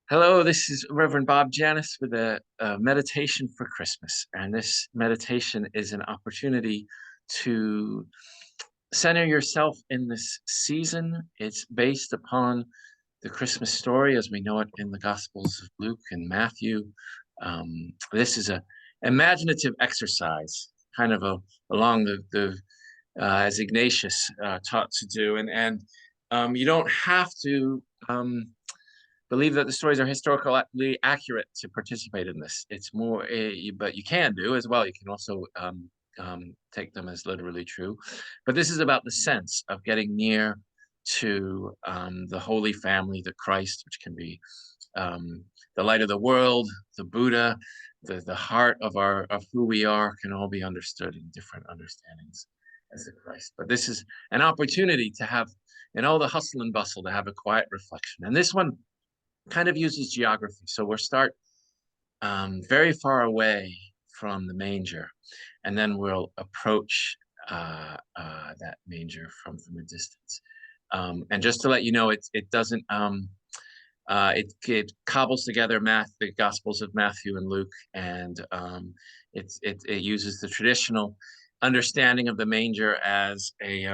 Hello, this is Reverend Bob Janis with a meditation for Christmas. And this meditation is an opportunity to center yourself in this season. It's based upon the Christmas story as we know it in the Gospels of Luke and Matthew. This is a imaginative exercise, kind of along the as Ignatius taught to do. And you don't have to believe that the stories are historically accurate to participate in this. It's more, but you can do as well. You can also take them as literally true. But this is about the sense of getting near to the Holy Family, the Christ, which can be the light of the world, the Buddha, the heart of who we are can all be understood in different understandings as the Christ. But this is an opportunity to have, in all the hustle and bustle, to have a quiet reflection. And this one kind of uses geography. So we'll start very far away from the manger, and then we'll approach that manger from a distance. And just to let you know, it doesn't it cobbles together the Gospels of Matthew and Luke, and it uses the traditional understanding of the manger as a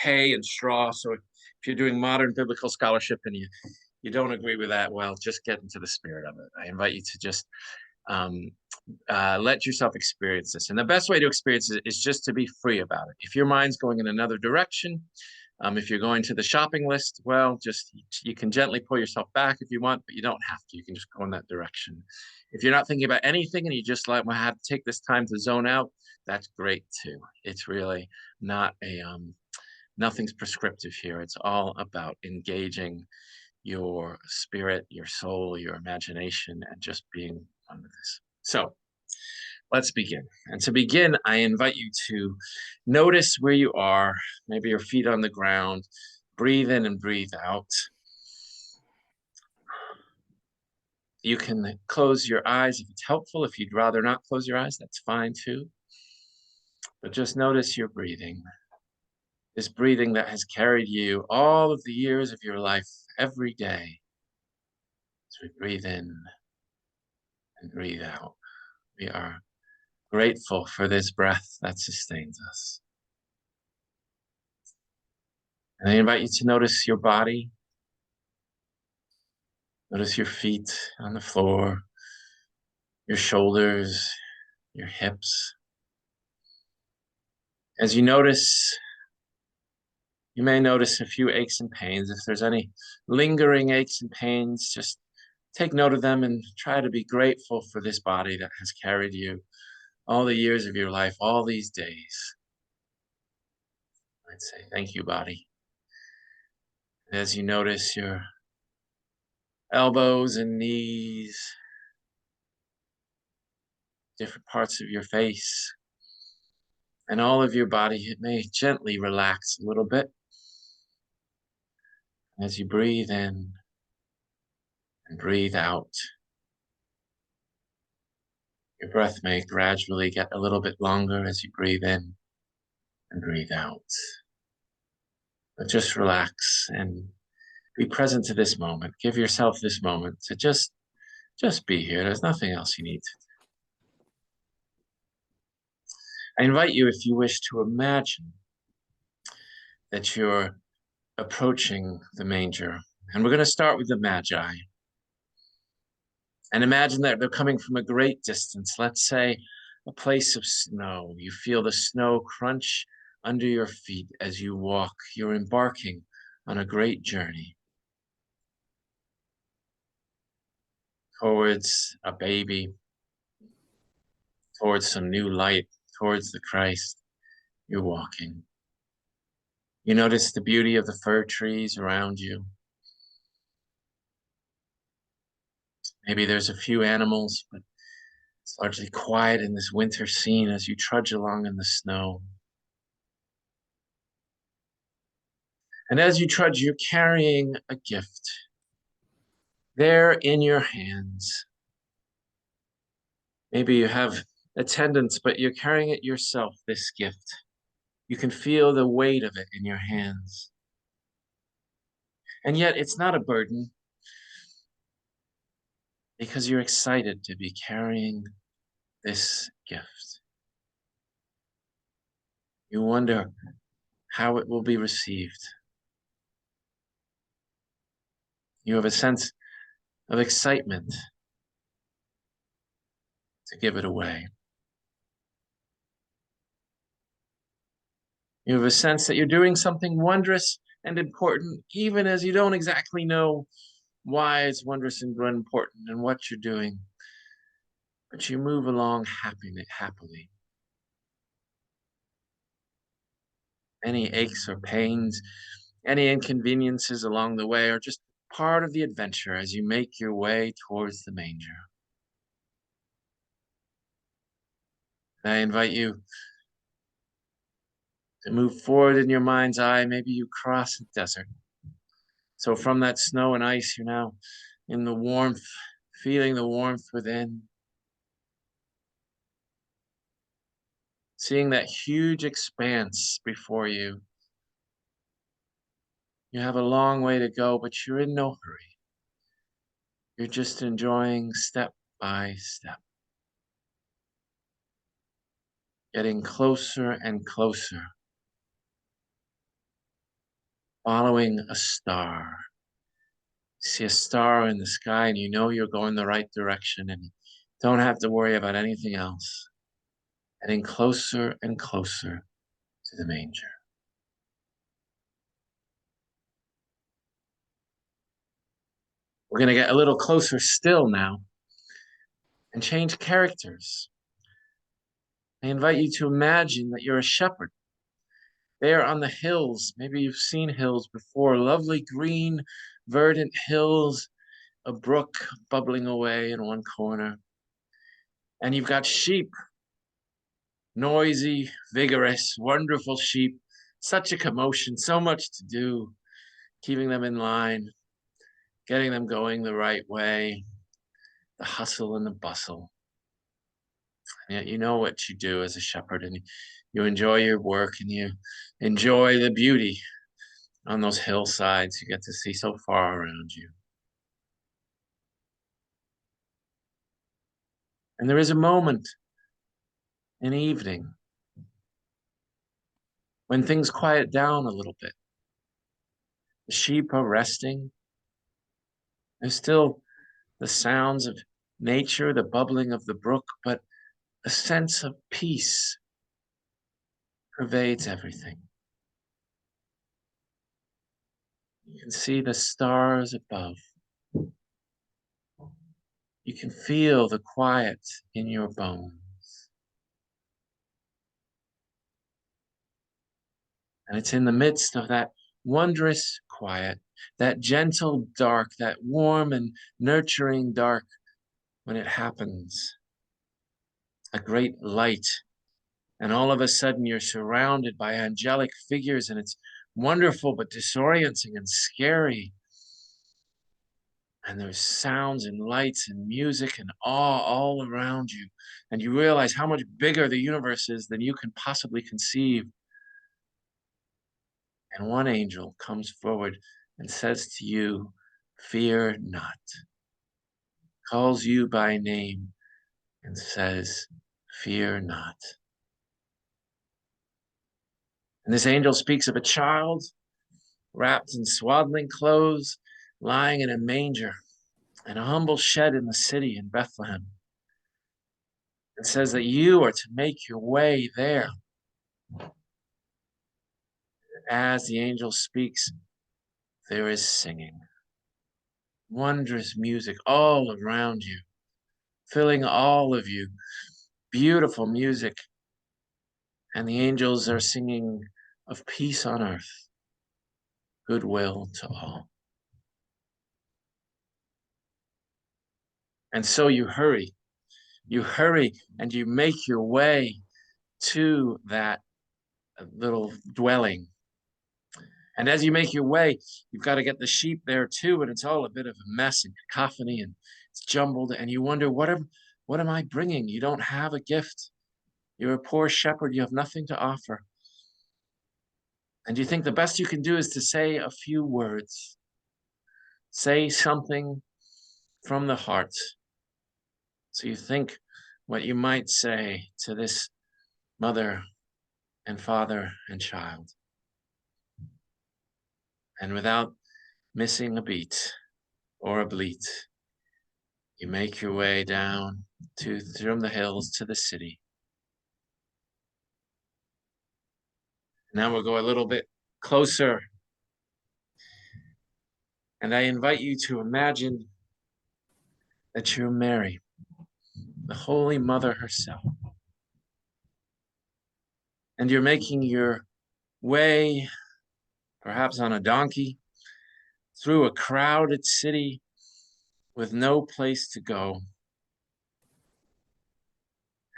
hay and straw. So if you're doing modern biblical scholarship and you don't agree with that, well, just get into the spirit of it. I invite you to just let yourself experience this. And the best way to experience it is just to be free about it. If your mind's going in another direction, if you're going to the shopping list, well, you can gently pull yourself back if you want, but you don't have to. You can just go in that direction. If you're not thinking about anything and you just like, well, I have to take this time to zone out, that's great too. It's really not nothing's prescriptive here. It's all about engaging your spirit, your soul, your imagination, and just being one with this. So let's begin. And to begin, I invite you to notice where you are, maybe your feet on the ground. Breathe in and breathe out. You can close your eyes if it's helpful. If you'd rather not close your eyes, that's fine too. But just notice your breathing. This breathing that has carried you all of the years of your life every day. As we breathe in and breathe out, we are grateful for this breath that sustains us. And I invite you to notice your body. Notice your feet on the floor, your shoulders, your hips. As you notice, you may notice a few aches and pains. If there's any lingering aches and pains, just take note of them and try to be grateful for this body that has carried you all the years of your life, all these days. I'd say, thank you, body. As you notice your elbows and knees, different parts of your face, and all of your body, it may gently relax a little bit as you breathe in and breathe out. Your breath may gradually get a little bit longer as you breathe in and breathe out. But just relax and be present to this moment. Give yourself this moment to just be here. There's nothing else you need to do. I invite you, if you wish, to imagine that you're approaching the manger. And we're going to start with the Magi. And imagine that they're coming from a great distance, let's say a place of snow. You feel the snow crunch under your feet as you walk. You're embarking on a great journey towards a baby, towards some new light, towards the Christ. You're walking. You notice the beauty of the fir trees around you. Maybe there's a few animals, but it's largely quiet in this winter scene as you trudge along in the snow. And as you trudge, you're carrying a gift there in your hands. Maybe you have attendants, but you're carrying it yourself, this gift. You can feel the weight of it in your hands. And yet it's not a burden. because you're excited to be carrying this gift. You wonder how it will be received. You have a sense of excitement to give it away. You have a sense that you're doing something wondrous and important, even as you don't exactly know why it's wondrous and important and what you're doing. But you move along happily. Any aches or pains, any inconveniences along the way are just part of the adventure as you make your way towards the manger. I invite you to move forward in your mind's eye. Maybe you cross a desert. So from that snow and ice, you're now in the warmth, feeling the warmth within, seeing that huge expanse before you. You have a long way to go, but you're in no hurry. You're just enjoying step by step, getting closer and closer, following a star. You see a star in the sky and you know you're going the right direction and you don't have to worry about anything else. Getting closer and closer to the manger. We're going to get a little closer still now and change characters. I invite you to imagine that you're a shepherd there on the hills. Maybe you've seen hills before, lovely green, verdant hills, a brook bubbling away in one corner. And you've got sheep, noisy, vigorous, wonderful sheep, such a commotion, so much to do, keeping them in line, getting them going the right way, the hustle and the bustle. And yet you know what you do as a shepherd, and you enjoy your work and you enjoy the beauty on those hillsides you get to see so far around you. And there is a moment in evening when things quiet down a little bit. The sheep are resting. There's still the sounds of nature, the bubbling of the brook, but a sense of peace pervades everything. You can see the stars above. You can feel the quiet in your bones. And it's in the midst of that wondrous quiet, that gentle dark, that warm and nurturing dark, when it happens. A great light, and all of a sudden you're surrounded by angelic figures, and it's wonderful but disorienting and scary. And there's sounds and lights and music and awe all around you. And you realize how much bigger the universe is than you can possibly conceive. And one angel comes forward and says to you, "Fear not," calls you by name and says, "Fear not." And this angel speaks of a child wrapped in swaddling clothes, lying in a manger in a humble shed in the city in Bethlehem. It says that you are to make your way there. As the angel speaks, there is singing, wondrous music all around you, filling all of you, beautiful music. And the angels are singing of peace on earth, goodwill to all. And so you hurry and you make your way to that little dwelling. And as you make your way, you've got to get the sheep there too, and it's all a bit of a mess and cacophony, and it's jumbled, and you wonder, what am I bringing? You don't have a gift. You're a poor shepherd. You have nothing to offer. And you think the best you can do is to say a few words. Say something from the heart. So you think what you might say to this mother and father and child. And without missing a beat or a bleat, you make your way down from the hills to the city. Now we'll go a little bit closer. And I invite you to imagine that you're Mary, the Holy Mother herself. And you're making your way, perhaps on a donkey, through a crowded city with no place to go.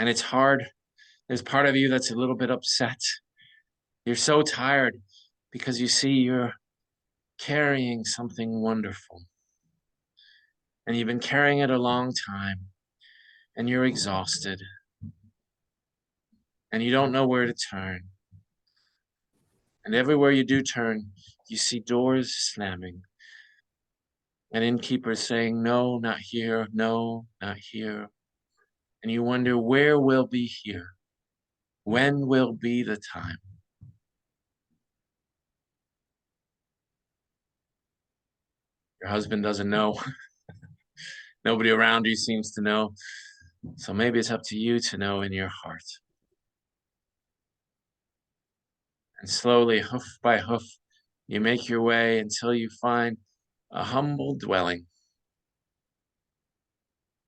And it's hard. There's part of you that's a little bit upset. You're so tired because you see you're carrying something wonderful. And you've been carrying it a long time. And you're exhausted. And you don't know where to turn. And everywhere you do turn, you see doors slamming. And innkeepers saying, no, not here, no, not here. And you wonder, where will be here? When will be the time? Your husband doesn't know. Nobody around you seems to know. So maybe it's up to you to know in your heart. And slowly, hoof by hoof, you make your way until you find a humble dwelling.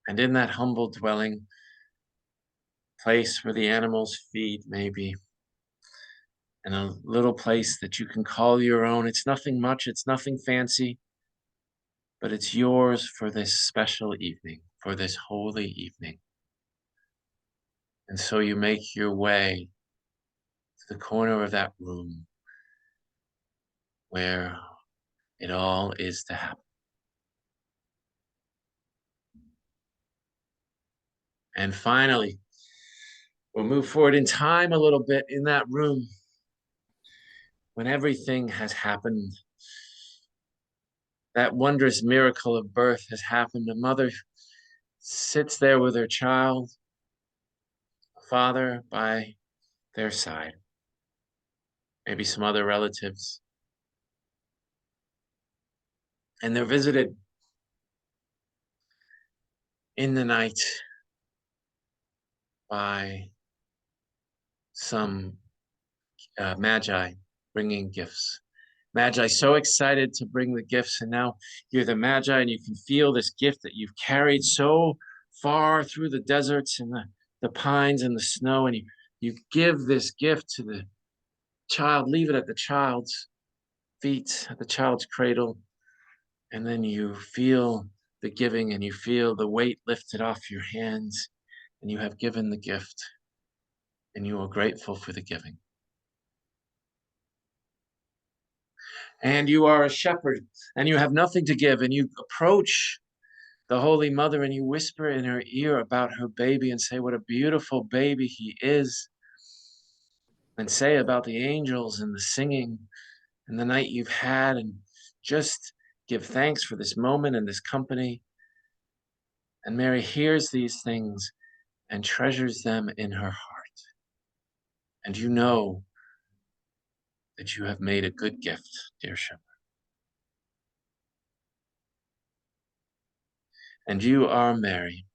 And in that humble dwelling, place where the animals feed, maybe, and a little place that you can call your own. It's nothing much, it's nothing fancy, but it's yours for this special evening, for this holy evening. And so you make your way to the corner of that room where it all is to happen. And finally, we'll move forward in time a little bit in that room when everything has happened. That wondrous miracle of birth has happened. A mother sits there with her child, a father by their side, maybe some other relatives. And they're visited in the night by some magi bringing gifts. Magi so excited to bring the gifts, and now you're the magi and you can feel this gift that you've carried so far through the deserts and the pines and the snow, and you give this gift to the child, leave it at the child's feet, at the child's cradle, and then you feel the giving and you feel the weight lifted off your hands, and you have given the gift, and you are grateful for the giving. And you are a shepherd, and you have nothing to give, and you approach the Holy Mother, and you whisper in her ear about her baby and say, what a beautiful baby he is, and say about the angels and the singing and the night you've had, and just give thanks for this moment and this company. And Mary hears these things and treasures them in her heart. And you know that you have made a good gift, dear shepherd. And you are Mary,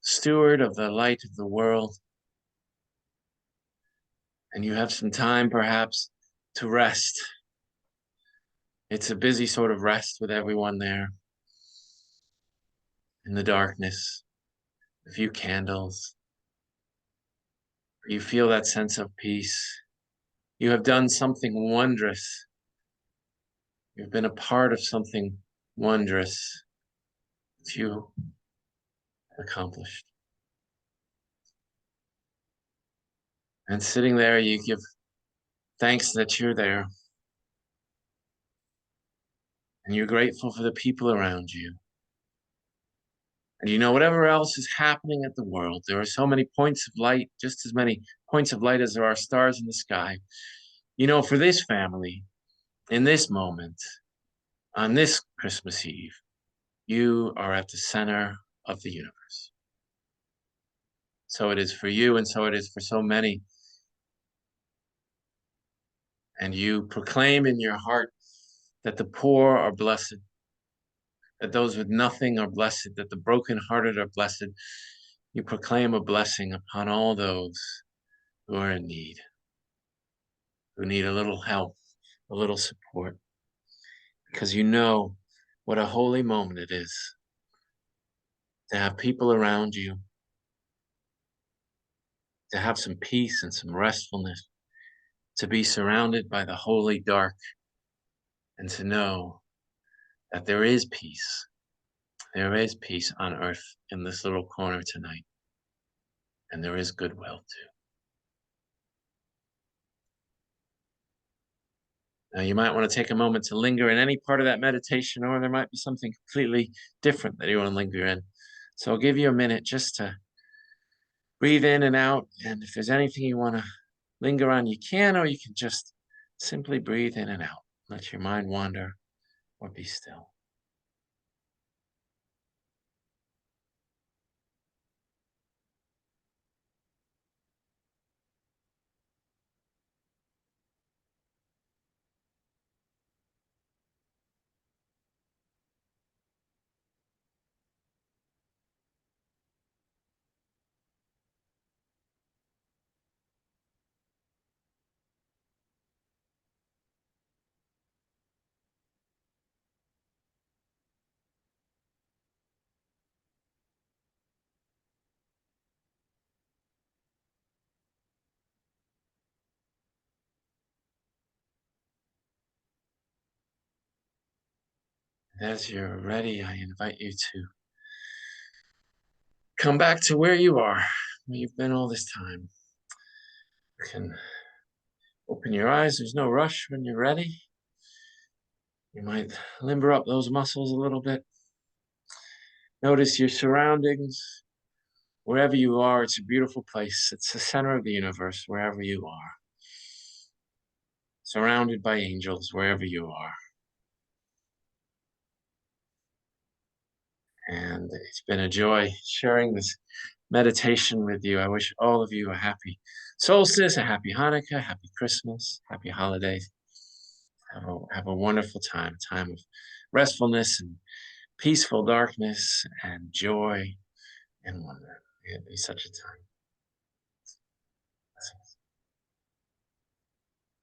steward of the light of the world. And you have some time, perhaps, to rest. It's a busy sort of rest with everyone there. In the darkness, a few candles. You feel that sense of peace. You have done something wondrous. You've been a part of something wondrous that you have accomplished. And sitting there, you give thanks that you're there. And you're grateful for the people around you. And you know, whatever else is happening at the world, there are so many points of light, just as many points of light as there are stars in the sky. You know, for this family, in this moment, on this Christmas Eve, you are at the center of the universe. So it is for you, and so it is for so many. And you proclaim in your heart that the poor are blessed, that those with nothing are blessed, that the brokenhearted are blessed. You proclaim a blessing upon all those who are in need, who need a little help, a little support, because you know what a holy moment it is to have people around you, to have some peace and some restfulness, to be surrounded by the holy dark, and to know that there is peace. There is peace on earth in this little corner tonight, and there is goodwill too. Now, you might want to take a moment to linger in any part of that meditation, or there might be something completely different that you want to linger in. So I'll give you a minute just to breathe in and out. And if there's anything you want to linger on, you can, or you can just simply breathe in and out. Let your mind wander or be still. As you're ready, I invite you to come back to where you are, where you've been all this time. You can open your eyes. There's no rush when you're ready. You might limber up those muscles a little bit. Notice your surroundings. Wherever you are, it's a beautiful place. It's the center of the universe, wherever you are. Surrounded by angels, wherever you are. And it's been a joy sharing this meditation with you. I wish all of you a happy solstice, a happy Hanukkah, happy Christmas, happy holidays. Have a wonderful time of restfulness and peaceful darkness and joy and wonder. It'd be such a time.